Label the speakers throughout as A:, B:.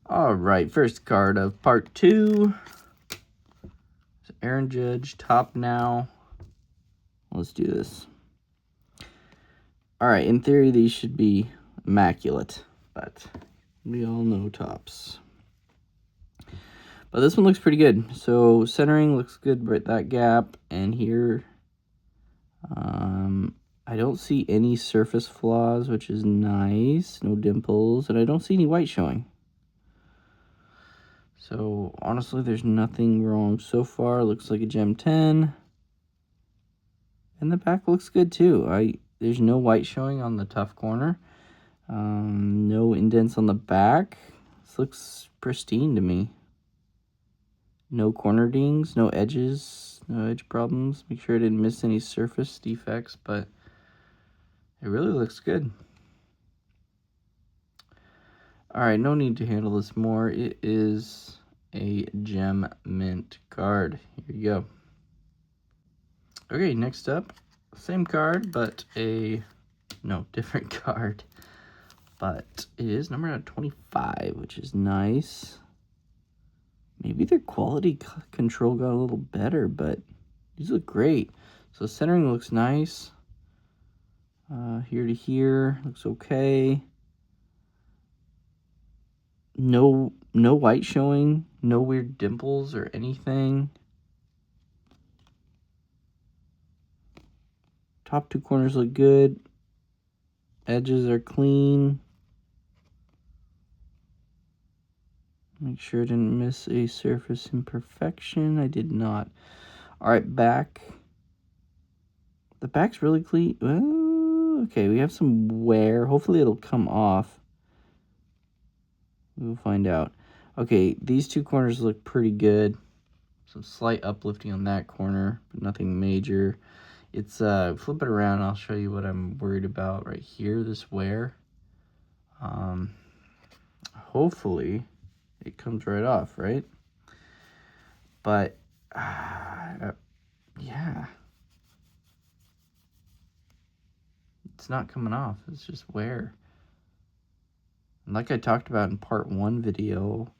A: All right, first card of part 2. Aaron Judge, top now. Let's do this. All right, in theory, these should be immaculate, but we all know tops. But this one looks pretty good. So centering looks good right that gap, and here I don't see any surface flaws, which is nice. No dimples, and I don't see any white showing. So honestly, there's nothing wrong so far. Looks like a gem 10. And the back looks good too. There's no white showing on the tough corner. No indents on the back. This looks pristine to me. No corner dings, no edges, no edge problems. Make sure I didn't miss any surface defects, but it really looks good. All right, no need to handle this more. It is a gem mint card. Here you go. Okay, next up, same card, but different card. But it is numbered at 25, which is nice. Maybe their quality control got a little better, but these look great. So centering looks nice. Here to here looks okay. No white showing. No weird dimples or anything. Top 2 corners look good. Edges are clean. Make sure I didn't miss a surface imperfection. I did not. All right, back. The back's really clean. Well, okay, we have some wear. Hopefully it'll come off. We'll find out. Okay, these 2 corners look pretty good. Some slight uplifting on that corner, but nothing major. It's flip it around. I'll show you what I'm worried about right here. This wear. Hopefully it comes right off, right? But yeah, it's not coming off. It's just wear. And like I talked about in part 1 video,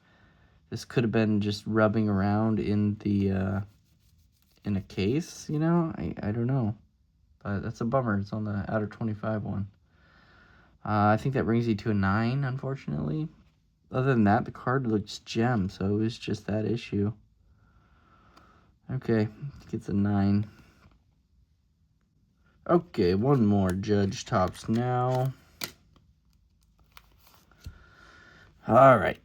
A: this could have been just rubbing around in the in a case, you know? I don't know. But that's a bummer. It's on the outer 25 one. I think that brings you to a 9, unfortunately. Other than that, the card looks gem, so it was just that issue. Okay, gets a 9. Okay, one more Judge tops now. All right.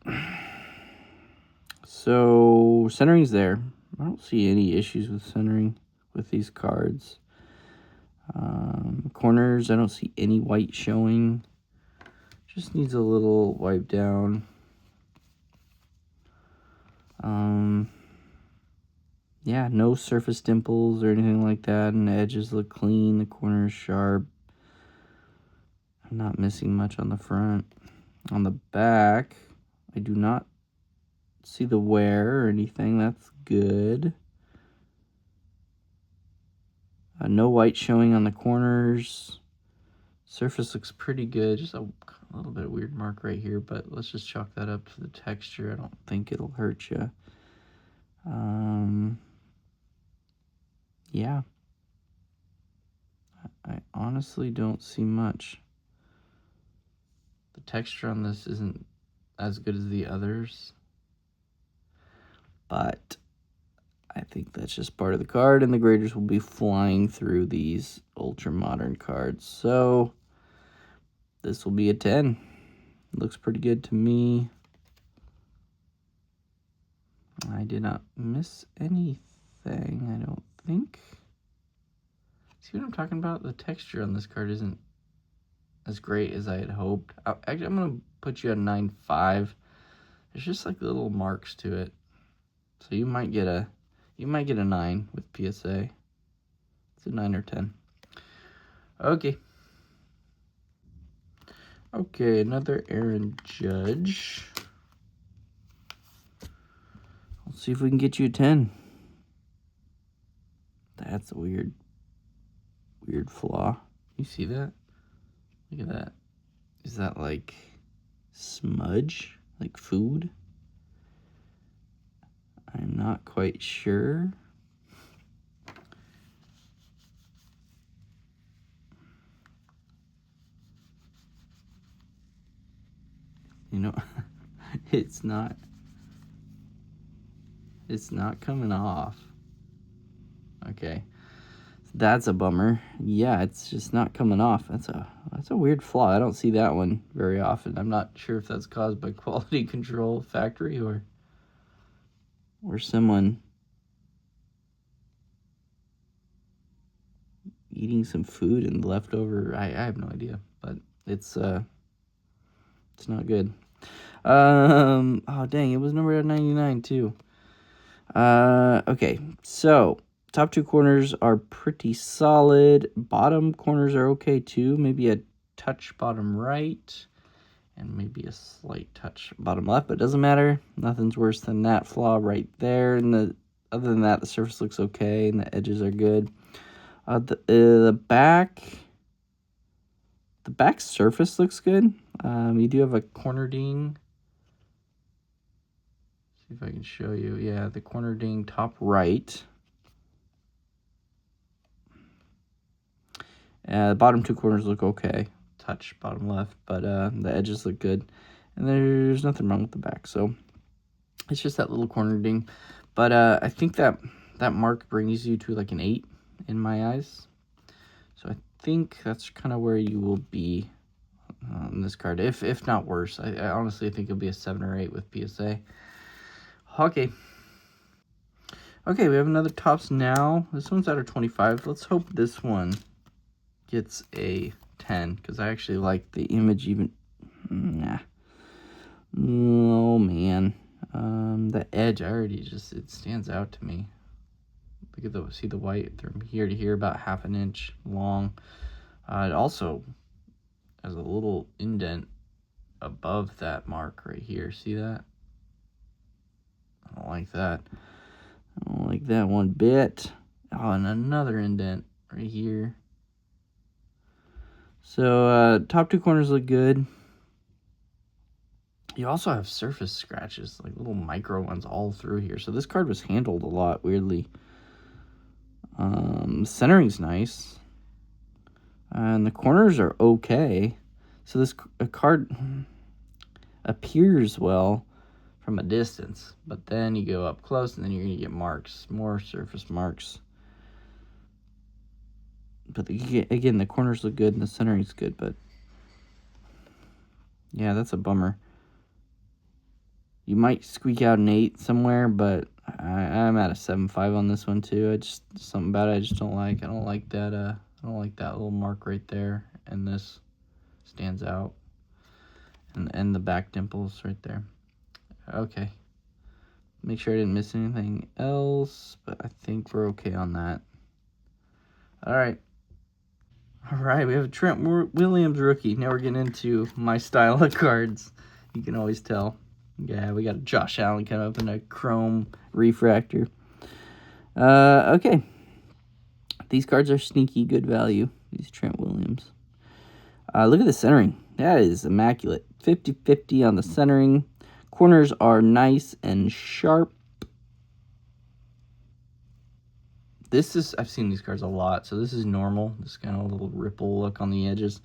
A: So centering's there. I don't see any issues with centering with these cards. Corners, I don't see any white showing. Just needs a little wipe down. Yeah, no surface dimples or anything like that, and the edges look clean, the corners sharp. I'm not missing much on the front. On the back, I do not see the wear or anything. That's good. No white showing on the corners. Surface looks pretty good. Just a little bit of weird mark right here, but let's just chalk that up to the texture. I don't think it'll hurt you. Yeah. I honestly don't see much. The texture on this isn't as good as the others, but I think that's just part of the card, and the graders will be flying through these ultra modern cards. So this will be a 10. Looks pretty good to me. I did not miss anything, I don't think. See what I'm talking about? The texture on this card isn't as great as I had hoped. Actually, I'm going to put you at 9.5. There's just like little marks to it. So you might get a 9 with PSA. It's a 9 or 10. Okay. Okay, another Aaron Judge. Let's see if we can get you a 10. That's a weird flaw. You see that? Look at that. Is that like smudge? like food. I'm not quite sure. You know, it's not coming off. Okay. That's a bummer. Yeah, it's just not coming off. That's a weird flaw. I don't see that one very often. I'm not sure if that's caused by quality control factory or someone eating some food and leftover. I have no idea, but it's not good. Oh dang, it was numbered at 99 too. Okay, so top two corners are pretty solid. Bottom corners are okay too. Maybe a touch bottom right and maybe a slight touch bottom left, but it doesn't matter. Nothing's worse than that flaw right there. And other than that, the surface looks okay and the edges are good. The back surface looks good. You do have a corner ding. See if I can show you. Yeah, the corner ding top right. The bottom two corners look okay. Touch bottom left, but the edges look good. And there's nothing wrong with the back. So it's just that little corner ding. But I think that mark brings you to like an 8 in my eyes. So I think that's kind of where you will be on this card, if not worse. I honestly think it'll be a 7 or 8 with PSA. Okay. Okay, we have another Topps Now. This one's out of 25. Let's hope this one gets a 10, because I actually like the image even. Nah. Oh, man. The edge, it stands out to me. Look at see the white from here to here, about half an inch long. It also has a little indent above that mark right here. See that? I don't like that. I don't like that one bit. Oh, and another indent right here. So top two corners look good. You also have surface scratches, like little micro ones all through here. So this card was handled a lot, weirdly. Centering's nice. And the corners are okay. So this card appears well from a distance, but then you go up close and then you're going to get marks, more surface marks. But again, the corners look good and the centering's good, but yeah, that's a bummer. You might squeak out an 8 somewhere, but I'm at a 7.5 on this one too. Something about it I just don't like. I don't like that. I don't like that little mark right there, and this stands out, and the back dimples right there. Okay. Make sure I didn't miss anything else, but I think we're okay on that. All right. All right, we have a Trent Williams rookie. Now we're getting into my style of cards. You can always tell. Yeah, we got Josh Allen coming up in a chrome refractor. Okay. These cards are sneaky good value, these Trent Williams. Look at the centering. That is immaculate. 50-50 on the centering. Corners are nice and sharp. I've seen these cards a lot, so this is normal. This kind of little ripple look on the edges.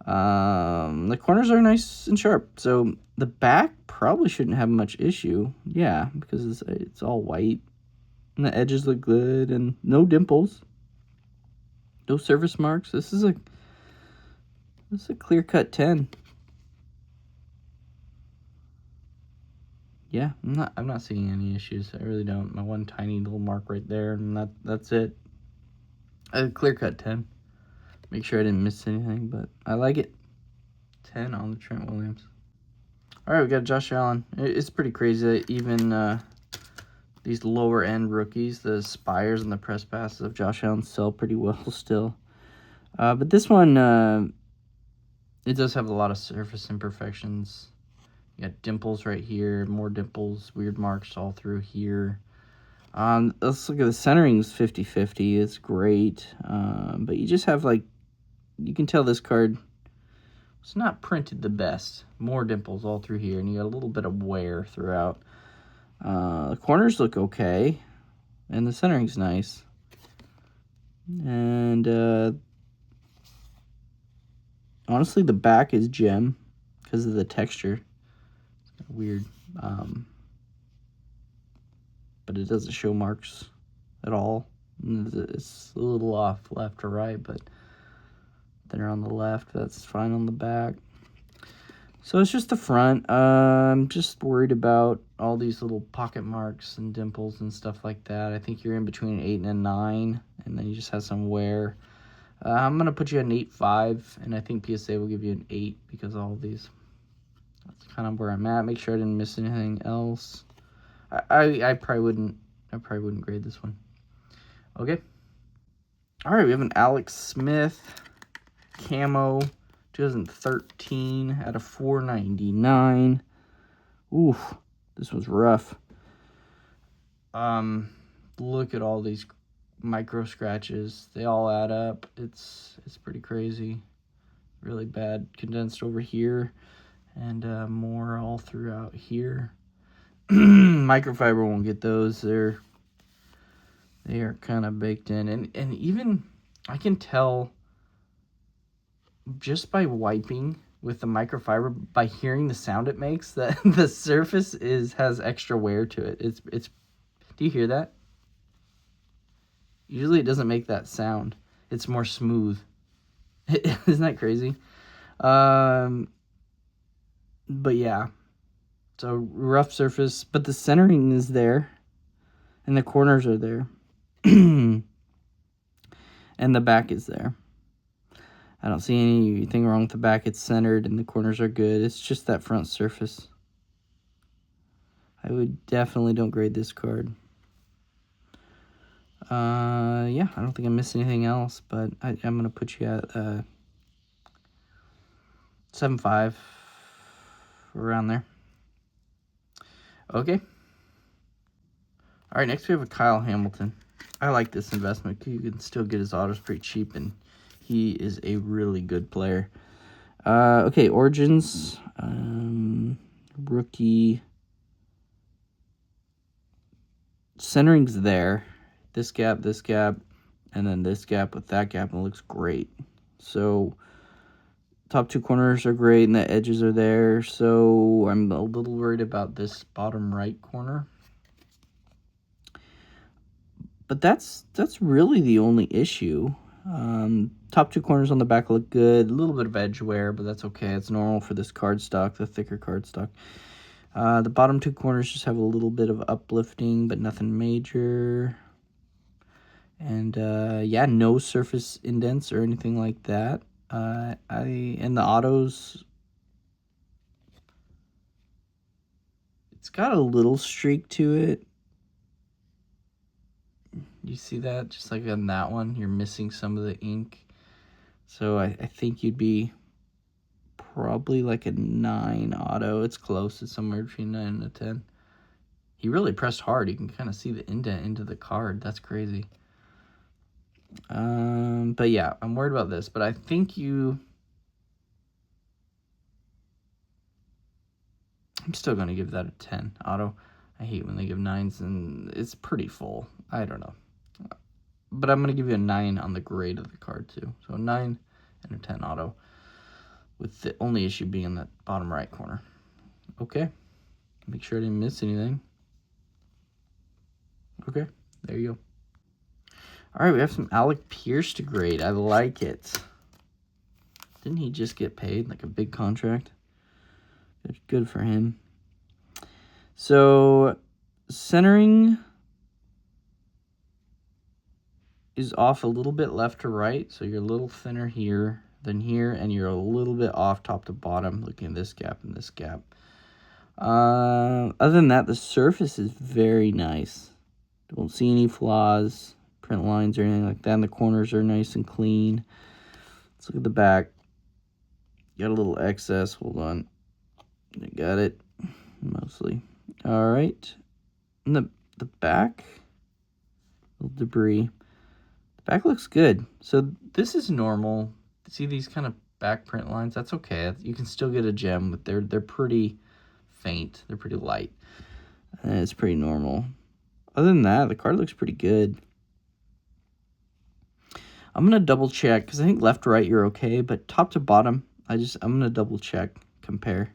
A: The corners are nice and sharp. So the back probably shouldn't have much issue. Yeah, because it's all white. And the edges look good and no dimples. No surface marks. This is a clear-cut 10. Yeah, I'm not seeing any issues. I really don't. My one tiny little mark right there, and that's it. A clear-cut 10. Make sure I didn't miss anything, but I like it. 10 on the Trent Williams. All right, we got Josh Allen. It's pretty crazy that even these lower-end rookies, the Spires and the press passes of Josh Allen, sell pretty well still. But this one, it does have a lot of surface imperfections. You got dimples right here, more dimples, weird marks all through here. Let's look at the centering's 50-50. It's great. But you just have, like, you can tell this card It's not printed the best. More dimples all through here, and you got a little bit of wear throughout. The corners look okay, and the centering's nice. And honestly, the back is gem because of the texture. It's kind of weird, but it doesn't show marks at all. It's a little off left or right, but then on the left, that's fine on the back. So it's just the front. I'm just worried about all these little pocket marks and dimples and stuff like that. I think you're in between an 8 and a 9, and then you just have some wear. I'm going to put you at an 8.5, and I think PSA will give you an 8 because of all of these. That's kind of where I'm at. Make sure I didn't miss anything else. I probably wouldn't grade this one. Okay. All right, we have an Alex Smith camo 2013 out of 499. Oof, this was rough. Look at all these micro scratches. They all add up. It's pretty crazy. Really bad condensed over here, and more all throughout here. Microfiber won't get those. They are kind of baked in, and even I can tell just by wiping with the microfiber, by hearing the sound it makes, that the surface has extra wear to it. It's do you hear that? Usually it doesn't make that sound. It's more smooth. Isn't that crazy? But yeah. So rough surface, but the centering is there and the corners are there. And the back is there. I don't see anything wrong with the back. It's centered and the corners are good. It's just that front surface. I would definitely don't grade this card. Yeah, I don't think I missed anything else, but I'm going to put you at 7.5, around there. Okay. All right, next we have a Kyle Hamilton. I like this investment because you can still get his autos pretty cheap, and he is a really good player. Okay, Origins, rookie. Centering's there. This gap, and then this gap with that gap, and it looks great. So top two corners are great, and the edges are there. So I'm a little worried about this bottom right corner. But that's really the only issue. Top two corners on the back look good. A little bit of edge wear, but that's okay. It's normal for this cardstock, the thicker cardstock. The bottom two corners just have a little bit of uplifting, but nothing major. And yeah, no surface indents or anything like that. And the autos, it's got a little streak to it. You see that? Just like on that one, you're missing some of the ink. So I think you'd be probably like a 9 auto. It's close. It's somewhere between 9 and a 10. He really pressed hard. You can kind of see the indent into the card. That's crazy. But yeah, I'm worried about this. But I think I'm still going to give that a 10 auto. I hate when they give 9s, and it's pretty full. I don't know. But I'm going to give you a 9 on the grade of the card, too. So a 9 and a 10 auto, with the only issue being in that bottom right corner. Okay. Make sure I didn't miss anything. Okay. There you go. All right, we have some Alec Pierce to grade. I like it. Didn't he just get paid like a big contract? Good for him. So centering is off a little bit left to right. So you're a little thinner here than here, and you're a little bit off top to bottom, looking at this gap and this gap. Other than that, the surface is very nice. Don't see any flaws, print lines or anything like that. And the corners are nice and clean. Let's look at the back. Got a little excess. Hold on. I got it. Mostly. All right. And the back, little debris. The back looks good. So this is normal. See these kind of back print lines. That's okay. You can still get a gem, but they're pretty faint. They're pretty light. And it's pretty normal. Other than that, the card looks pretty good. I'm going to double check because I think left to right you're okay, but top to bottom, I'm going to double check, compare,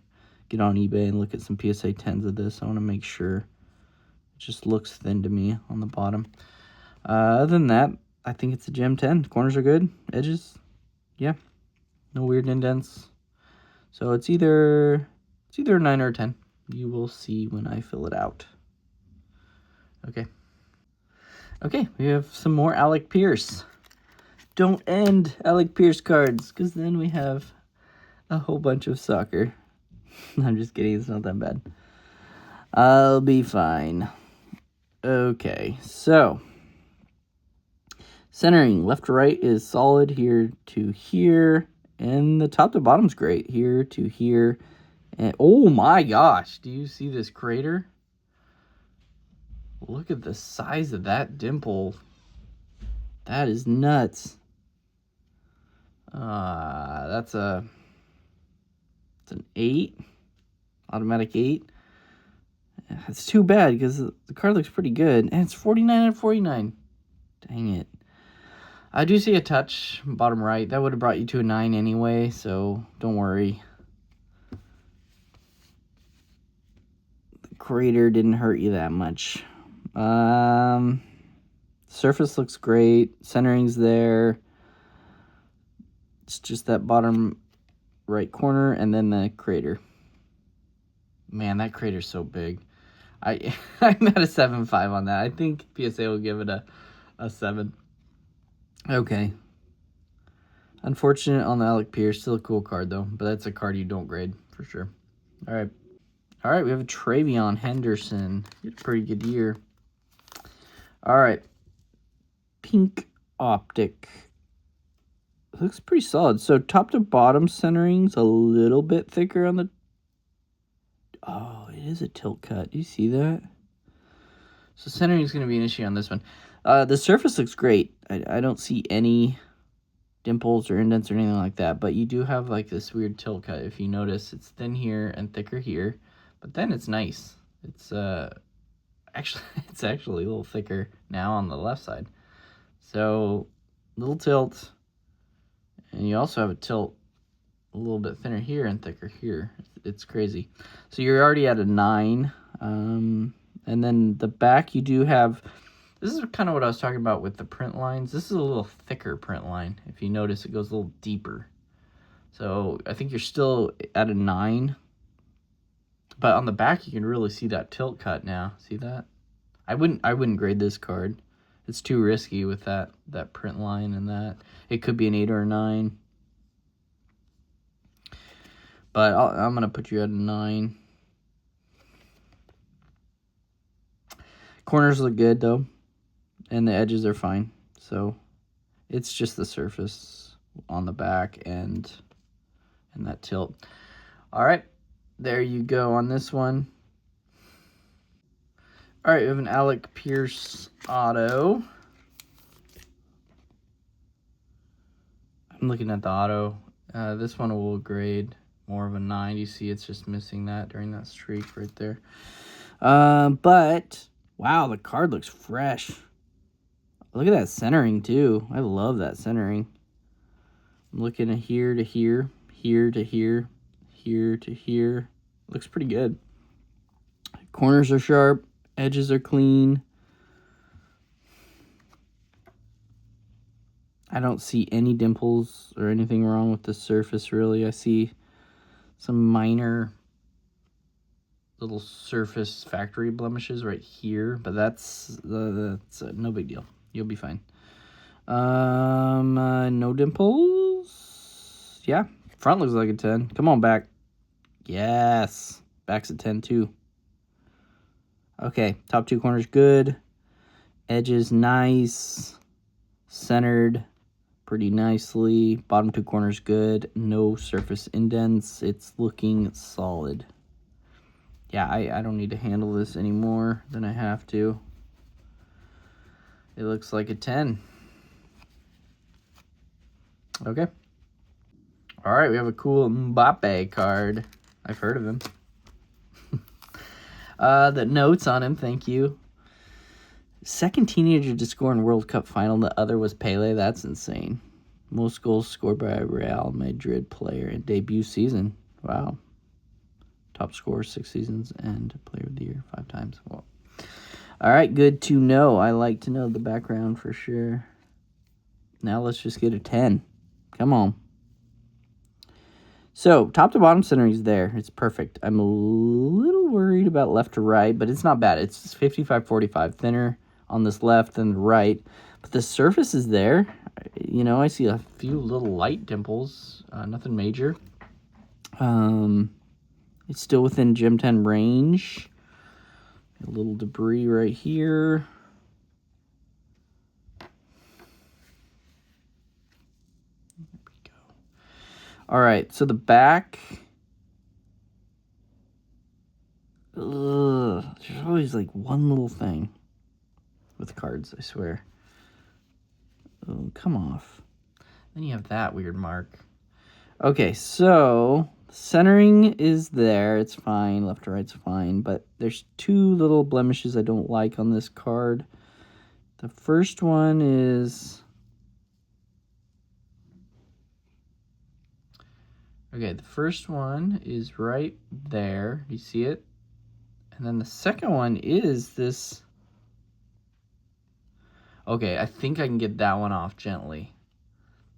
A: get on eBay and look at some PSA 10s of this. I want to make sure. It just looks thin to me on the bottom. Other than that, I think it's a gem 10. Corners are good. Edges, yeah, no weird indents. So it's either a 9 or a 10. You will see when I fill it out. Okay. Okay, we have some more Alec Pierce. Don't end Alec Pierce cards, because then we have a whole bunch of soccer. I'm just kidding, it's not that bad. I'll be fine. Okay, so centering left to right is solid here to here, and the top to bottom's great here to here. And oh my gosh, do you see this crater? Look at the size of that dimple. That is nuts. It's an 8, automatic 8. It's too bad because the card looks pretty good, and it's 49 out of 49. Dang it. I do see a touch bottom right. That would have brought you to a 9 anyway, so don't worry. The crater didn't hurt you that much. Surface looks great. Centering's there. It's just that bottom right corner and then the crater. Man, that crater's so big. I'm at a 7.5 on that. I think PSA will give it a 7. Okay. Unfortunate on the Alec Pierce. Still a cool card, though. But that's a card you don't grade, for sure. All right. All right, we have a Travion Henderson. He had a pretty good year. All right. Pink Optic. Looks pretty solid. So top to bottom centering's a little bit thicker on the... Oh, it is a tilt cut. Do you see that? So centering is going to be an issue on this one. The surface looks great. I don't see any dimples or indents or anything like that, but you do have like this weird tilt cut. If you notice, it's thin here and thicker here, but then it's nice. It's actually a little thicker now on the left side. So little tilt, and you also have a tilt a little bit thinner here and thicker here. It's crazy. So you're already at a 9. And then the back, you do have, this is kind of what I was talking about with the print lines. This is a little thicker print line. If you notice, it goes a little deeper. So I think you're still at a 9. But on the back, you can really see that tilt cut now. See that? I wouldn't grade this card. It's too risky with that print line and that. It could be an 8 or a 9. But I'm going to put you at a 9. Corners look good, though. And the edges are fine. So it's just the surface on the back and that tilt. All right. There you go on this one. All right. We have an Alec Pierce auto. I'm looking at the auto. This one will grade more of a 9. You see it's just missing that during that streak right there. But, wow, the card looks fresh. Look at that centering, too. I love that centering. I'm looking at here to here, here to here, here to here. Looks pretty good. Corners are sharp. Edges are clean. I don't see any dimples or anything wrong with the surface, really. I see some minor little surface factory blemishes right here, but that's no big deal. You'll be fine. No dimples. Yeah, front looks like a 10. Come on, back. Yes, back's a 10 too. Okay, top 2 corners good. Edges nice. Centered pretty nicely. Bottom 2 corners good. No surface indents. It's looking solid. Yeah, I don't need to handle this any more than I have to. It looks like a 10. Okay. All right, we have a cool Mbappe card. I've heard of him. The notes on him, thank you. Second teenager to score in World Cup final. The other was Pele. That's insane. Most goals scored by a Real Madrid player in debut season. Wow. Top scorer 6 seasons and player of the year 5 times. Well, all right, good to know. I like to know the background for sure. Now let's just get a 10. Come on. So, top to bottom centering is there. It's perfect. I'm a little worried about left to right, but it's not bad. It's 55-45, thinner on this left than the right. But the surface is there. You know, I see a few little light dimples. Nothing major. It's still within Gem 10 range. A little debris right here. All right, so the back. Ugh, there's always like one little thing with cards, I swear. Oh, come off. Then you have that weird mark. Okay, so centering is there. It's fine. Left to right's fine. But there's 2 little blemishes I don't like on this card. The first one is... Okay, the first one is right there. You see it? And then the second one is this... Okay, I think I can get that one off gently.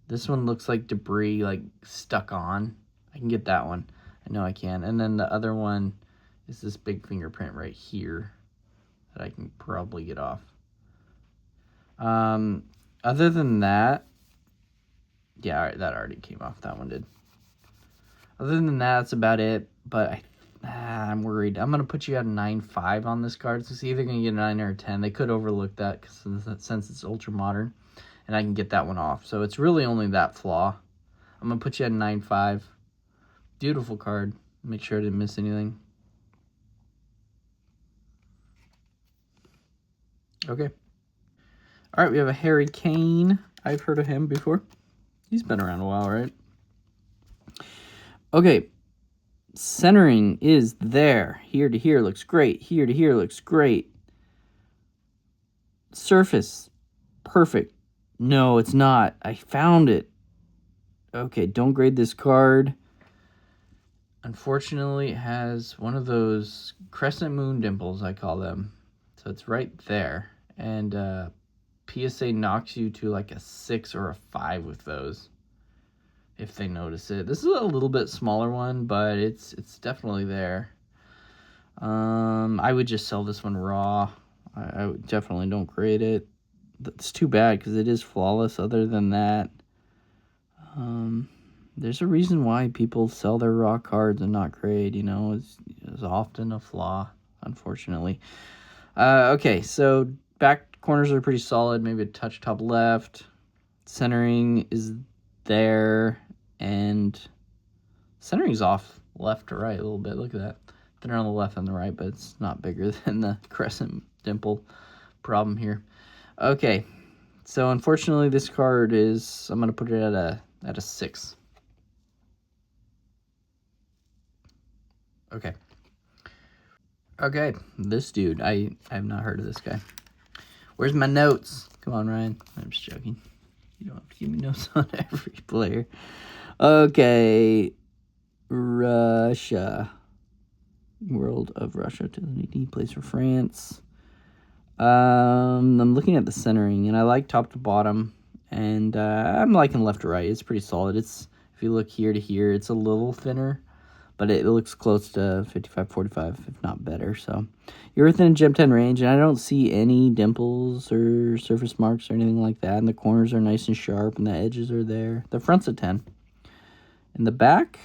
A: This one looks like debris, like stuck on. I can get that one. I know I can. And then the other one is this big fingerprint right here that I can probably get off. Other than that, yeah, that already came off. That one did. Other than that, that's about it. But I'm worried. I'm going to put you at a 9.5 on this card. So it's either going to get a 9 or a 10. They could overlook that since it's ultra modern. And I can get that one off. So it's really only that flaw. I'm going to put you at a 9.5. Beautiful card. Make sure I didn't miss anything. Okay. All right, we have a Harry Kane. I've heard of him before. He's been around a while, right? Okay. Centering is there. Here to here looks great. Here to here looks great. Surface. Perfect. No, it's not. I found it. Okay, don't grade this card. Unfortunately, it has one of those crescent moon dimples, I call them. So it's right there. And PSA knocks you to like a 6 or a 5 with those, if they notice it. This is a little bit smaller one, but it's definitely there. I would just sell this one raw. I definitely don't grade it. It's too bad because it is flawless. Other than that, there's a reason why people sell their raw cards and not grade. You know, it's often a flaw, unfortunately. Okay, so back corners are pretty solid. Maybe a touch top left. Centering is there, and centering's off left to right a little bit. Look at that. Thinner on the left and the right, but it's not bigger than the crescent dimple problem here. Okay, so unfortunately this card is, I'm going to put it at a 6. Okay, this dude, I have not heard of this guy. Where's my notes? Come on, Ryan. I'm just joking. You don't have to give me notes on every player. Okay, Russia. World of Russia 2018, plays for France. I'm looking at the centering, and I like top to bottom, and I'm liking left to right. It's pretty solid. It's, if you look here to here, it's a little thinner, but it looks close to 55-45, if not better. So you're within Gem 10 range, and I don't see any dimples or surface marks or anything like that. And the corners are nice and sharp, and the edges are there. The front's a 10. In the back's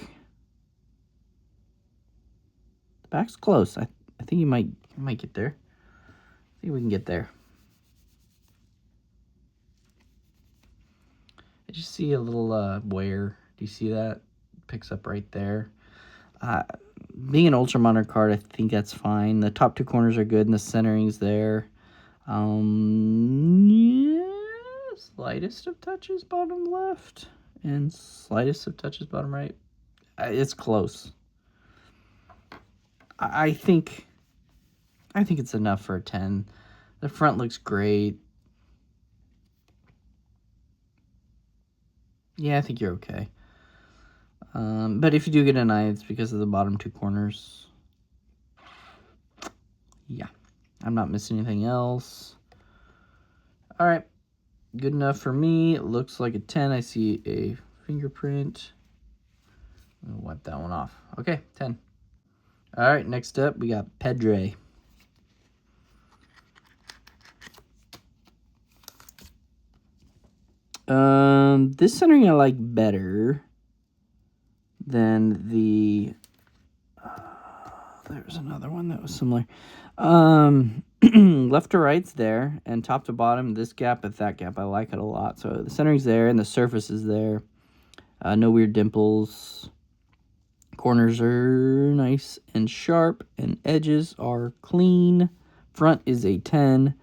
A: close. I think you might get there. I think we can get there. I just see a little wear. Do you see that? Picks up right there. Being an ultra modern card, I think that's fine. The top 2 corners are good, and the centering's there. Yeah, slightest of touches bottom left. And slightest of touches bottom right. It's close. I think it's enough for a 10. The front looks great. Yeah, I think you're okay. But if you do get a 9, it's because of the bottom 2 corners. Yeah, I'm not missing anything else. All right, good enough for me. It looks like a 10. I see a fingerprint. I'll wipe that one off. Okay, 10. All right, next up, we got Pedre. This centering I like better than the... there's another one that was similar. Left to right's there, and top to bottom, this gap and that gap, I like it a lot. So the centering's there, and the surface is there. No weird dimples. Corners are nice and sharp, and edges are clean. Front is a 10,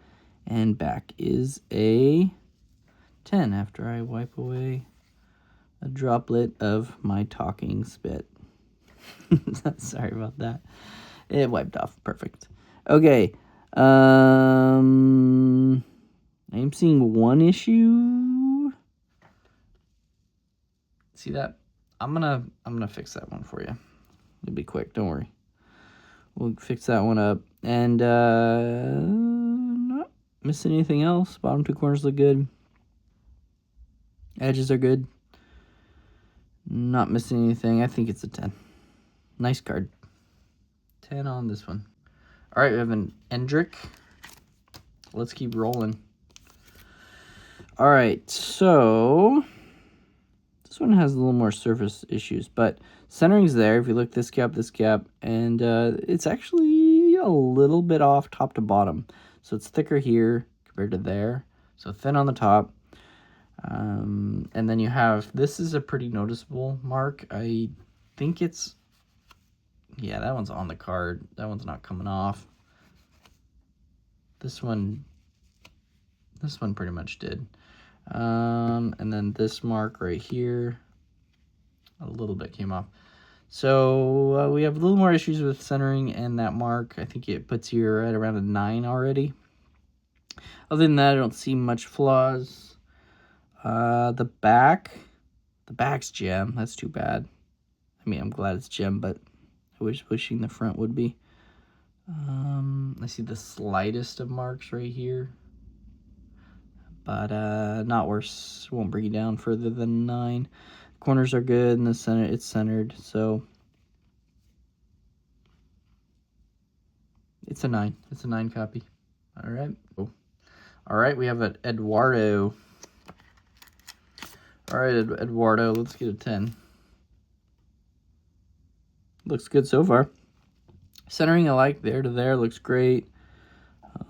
A: and back is a 10 after I wipe away a droplet of my talking spit. Sorry about that. It wiped off. Perfect. Okay. I'm seeing one issue. See that? I'm gonna fix that one for you. It'll be quick, don't worry. We'll fix that one up. And not missing anything else. Bottom 2 corners look good. Edges are good. Not missing anything. I think it's a 10. Nice card. 10 on this one. All right, we have an Endrick. Let's keep rolling. All right, so this one has a little more surface issues, but centering's there. If you look this gap, and it's actually a little bit off top to bottom. So it's thicker here compared to there. So thin on the top. And then you have, this is a pretty noticeable mark. I think it's, yeah, that one's on the card. That one's not coming off. This one pretty much did. And then this mark right here, a little bit came off. So we have a little more issues with centering and that mark. I think it puts you right around a 9 already. Other than that, I don't see much flaws. The back's gem. That's too bad. I mean, I'm glad it's gem, but I was wishing the front would be. I see the slightest of marks right here, but not worse. Won't bring you down further than 9. Corners are good, and the center, it's centered, so it's a 9. It's a 9 copy. All right. Oh. All right, we have an Eduardo. All right, Eduardo, let's get a 10. Looks good so far. Centering I like, there to there looks great.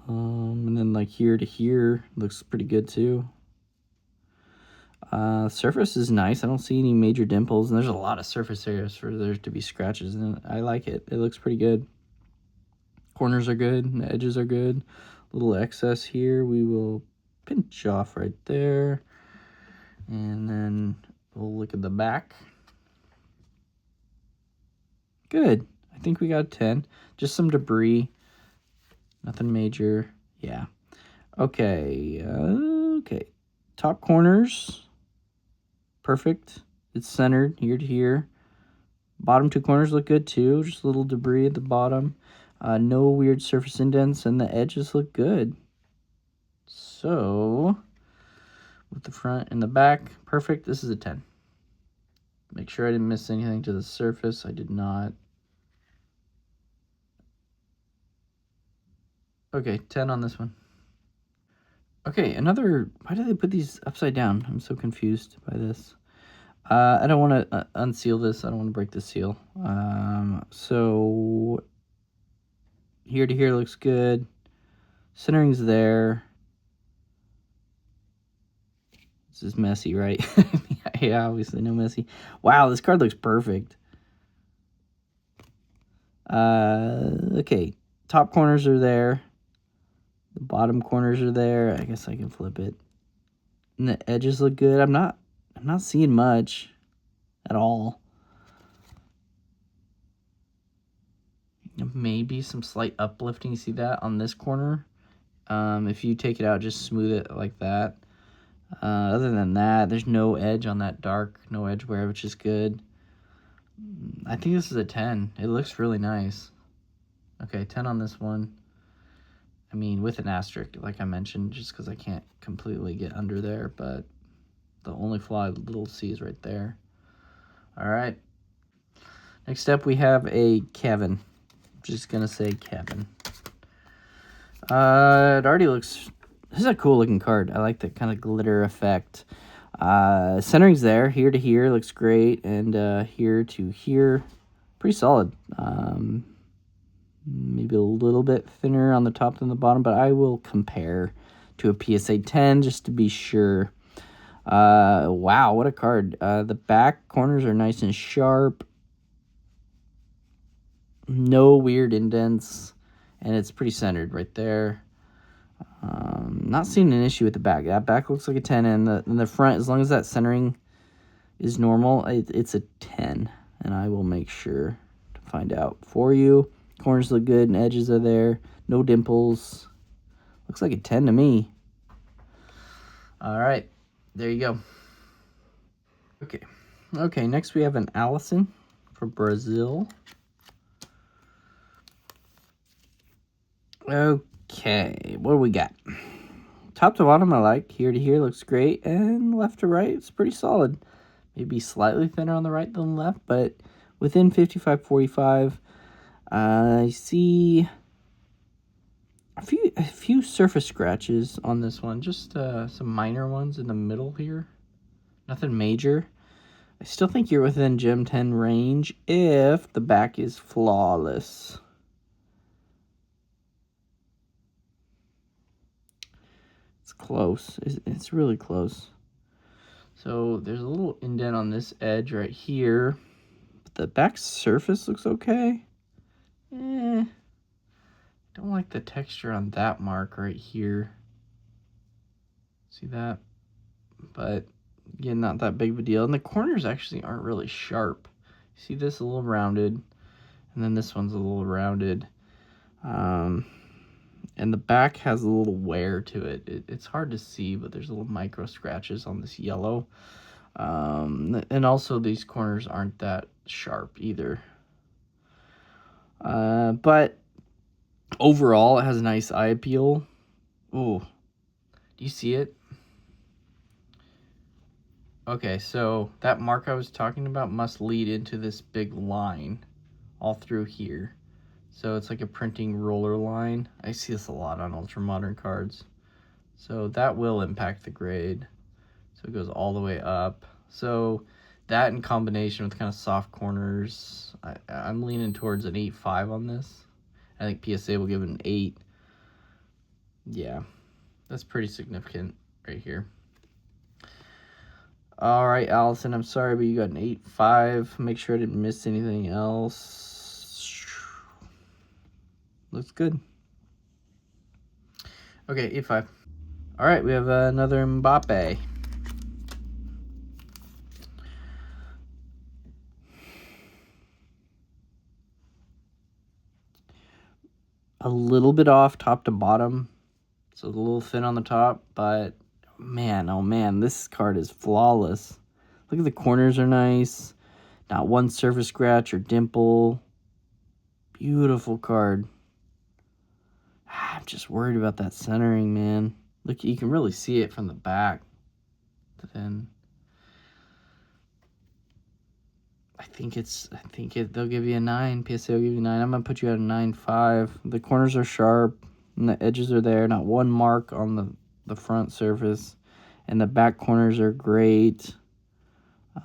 A: And then like here to here looks pretty good too. Surface is nice. I don't see any major dimples, and there's a lot of surface areas for there to be scratches, and I like it. It looks pretty good. Corners are good, and the edges are good. A little excess here we will pinch off right there. And then we'll look at the back. Good. I think we got a 10. Just some debris. Nothing major. Yeah. Okay. Okay. Top corners. Perfect. It's centered here to here. Bottom 2 corners look good too. Just a little debris at the bottom. No weird surface indents, and the edges look good. So, with the front and the back, perfect. This is a 10. Make sure I didn't miss anything to the surface. I did not. Okay, 10 on this one. Okay, another... Why do they put these upside down? I'm so confused by this. I don't want to unseal this. I don't want to break the seal. So, here to here looks good. Centering's there. This is messy, right? Yeah, obviously no messy. Wow, this card looks perfect. Okay, top corners are there. The bottom corners are there. I guess I can flip it. And the edges look good. I'm not I'm not seeing much at all. Maybe some slight uplifting. You see that on this corner? If you take it out, just smooth it like that. Other than that, there's no edge on that dark, no edge wear, which is good. I think this is a 10. It looks really nice. Okay, 10 on this one. I mean, with an asterisk, like I mentioned, just because I can't completely get under there, but the only flaw little C is right there. All right. Next up, we have a Kevin. I'm just going to say Kevin. It already looks... This is a cool looking card. I like that kind of glitter effect. Centering's there. Here to here looks great. And here to here, pretty solid. Maybe a little bit thinner on the top than the bottom, but I will compare to a PSA 10 just to be sure. Wow, what a card. The back corners are nice and sharp. No weird indents, and it's pretty centered right there. Not seeing an issue with the back. That back looks like a 10, and the front, as long as that centering is normal, it's a 10, and I will make sure to find out for you. Corners look good, and edges are there. No dimples. Looks like a 10 to me. All right, there you go. Okay, next we have an Allison for Brazil. Okay, what do we got? Top to bottom, I like. Here to here looks great, and left to right, it's pretty solid. Maybe slightly thinner on the right than the left, but within 55-45. I see a few surface scratches on this one, just some minor ones in the middle here. Nothing major. I still think you're within Gem 10 range if the back is flawless. It's close. It's really close. So there's a little indent on this edge right here. But the back surface looks okay. Don't like the texture on that mark right here. See that? But again, not that big of a deal. And the corners actually aren't really sharp. See this a little rounded, and then this one's a little rounded. And the back has a little wear to it. It's hard to see, but there's little micro scratches on this yellow. And also these corners aren't that sharp either. But overall, it has a nice eye appeal. Ooh, do you see it? Okay, so that mark I was talking about must lead into this big line all through here. So it's like a printing roller line. I see this a lot on ultra modern cards. So that will impact the grade. So it goes all the way up. So that in combination with kind of soft corners, I'm leaning towards an 8.5 on this. I think PSA will give it an 8. Yeah, that's pretty significant right here. All right, Allison, I'm sorry, but you got an 8.5. Make sure I didn't miss anything else. Looks good. Okay, 8.5. All right, we have another Mbappe. A little bit off top to bottom. So a little thin on the top, but man, oh man, this card is flawless. Look at the corners are nice. Not one surface scratch or dimple. Beautiful card. I'm just worried about that centering, man. Look, you can really see it from the back. Then I think they'll give you a 9. PSA will give you a 9. I'm gonna put you at a 9.5. The corners are sharp and the edges are there. Not one mark on the front surface, and the back corners are great.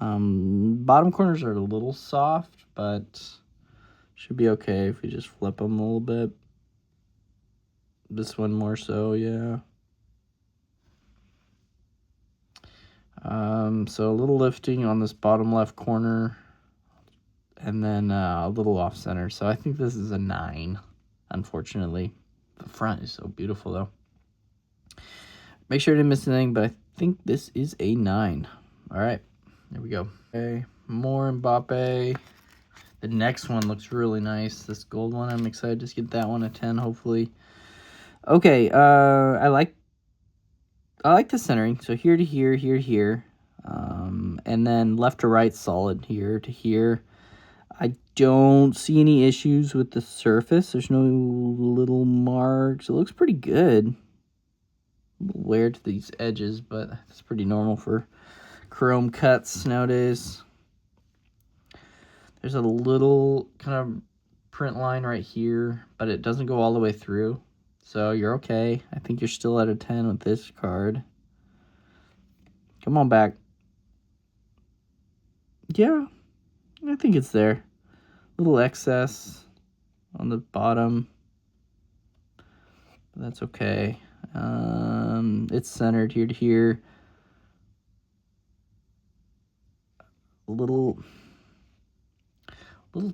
A: Bottom corners are a little soft, but should be okay if we just flip them a little bit. This one more so, yeah. So a little lifting on this bottom left corner, and then a little off center. So I think this is a 9, unfortunately. The front is so beautiful, though. Make sure I didn't miss anything, but I think this is a 9. All right, there we go. Okay, more Mbappe. The next one looks really nice. This gold one, I'm excited to get that one a 10, hopefully. Okay, I like the centering. So here to here, here to here. And then left to right, solid here to here. I don't see any issues with the surface. There's no little marks. It looks pretty good. Wear to these edges, but it's pretty normal for chrome cuts nowadays. There's a little kind of print line right here, but it doesn't go all the way through. So you're okay. I think you're still at a 10 with this card. Come on back. Yeah, I think it's there. Little excess on the bottom. But that's okay. It's centered here to here. A little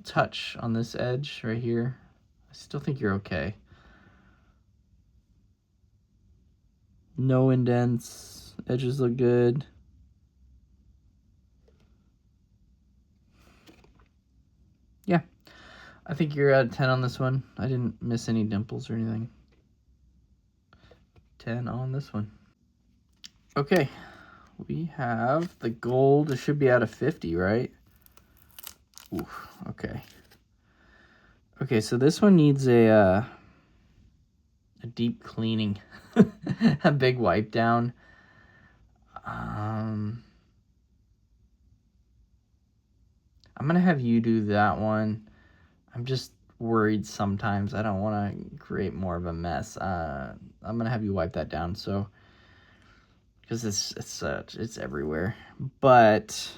A: touch on this edge right here. I still think you're okay. No indents. Edges look good. Yeah, I think you're at a 10 on this one. I didn't miss any dimples or anything. 10 on this one. Okay, we have the gold. It should be out of 50, right? Oof, okay. Okay, so this one needs a deep cleaning. A big wipe down. I'm going to have you do that one. I'm just worried sometimes. I don't want to create more of a mess. I'm going to have you wipe that down. So, because it's everywhere. But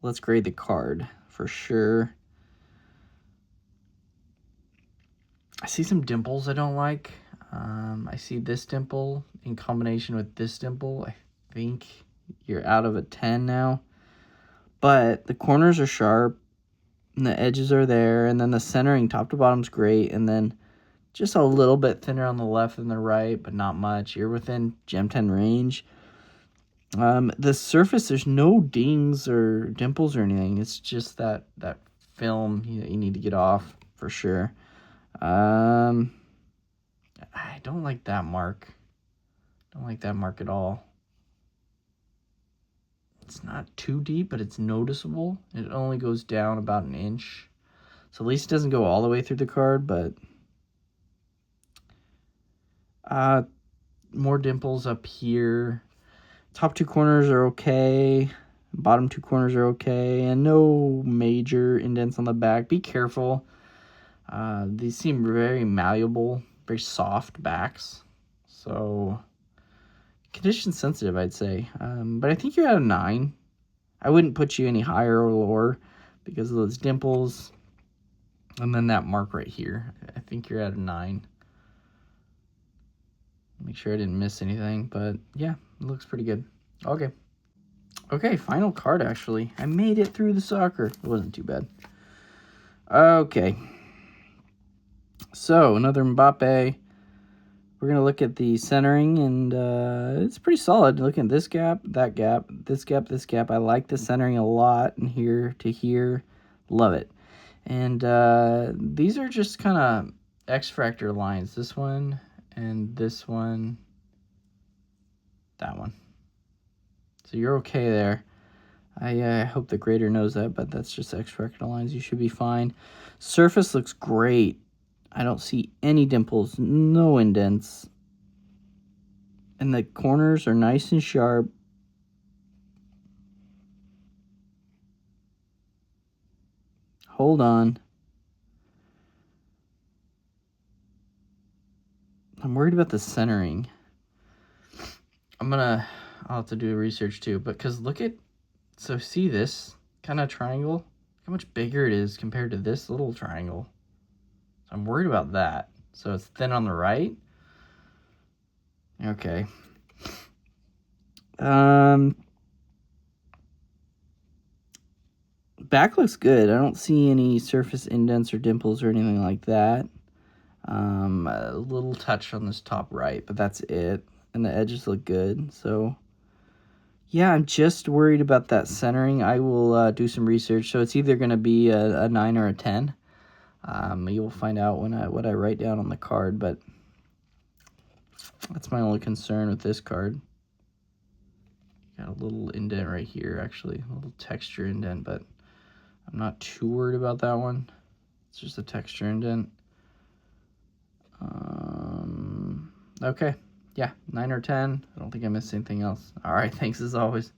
A: let's grade the card for sure. I see some dimples I don't like. I see this dimple in combination with this dimple. I think you're out of a 10 now. But the corners are sharp, and the edges are there, and then the centering top to bottom's great, and then just a little bit thinner on the left than the right, but not much. You're within Gem 10 range. The surface, there's no dings or dimples or anything. It's just that film you need to get off for sure. I don't like that mark. Don't like that mark at all. It's not too deep, but it's noticeable. It only goes down about an inch. So at least it doesn't go all the way through the card, but more dimples up here. Top two corners are okay. Bottom two corners are okay. And no major indents on the back. Be careful. These seem very malleable, very soft backs. So condition sensitive, I'd say. But I think you're at a 9. I wouldn't put you any higher or lower because of those dimples. And then that mark right here. I think you're at a 9. Make sure I didn't miss anything. But yeah, it looks pretty good. Okay. Okay, final card actually. I made it through the soccer. It wasn't too bad. Okay. So another Mbappe. We're going to look at the centering, and it's pretty solid. Looking at this gap, that gap, this gap, this gap. I like the centering a lot, and here to here. Love it. And these are just kind of X-Fractor lines. This one and this one. That one. So you're okay there. I hope the grader knows that, but that's just X-Fractor lines. You should be fine. Surface looks great. I don't see any dimples, no indents. And the corners are nice and sharp. Hold on. I'm worried about the centering. I'll have to do research too, but because look at, so see this kind of triangle? How much bigger it is compared to this little triangle. So I'm worried about that. So it's thin on the right. Okay. Back looks good. I don't see any surface indents or dimples or anything like that. A little touch on this top right, but that's it. And the edges look good. So Yeah, I'm just worried about that centering. I will do some research. So it's either going to be a 9 or a 10. You'll find out when what I write down on the card, but that's my only concern with this card. Got a little indent right here, actually, a little texture indent, but I'm not too worried about that one. It's just a texture indent. Okay, yeah, 9 or 10. I don't think I missed anything else. All right, thanks as always.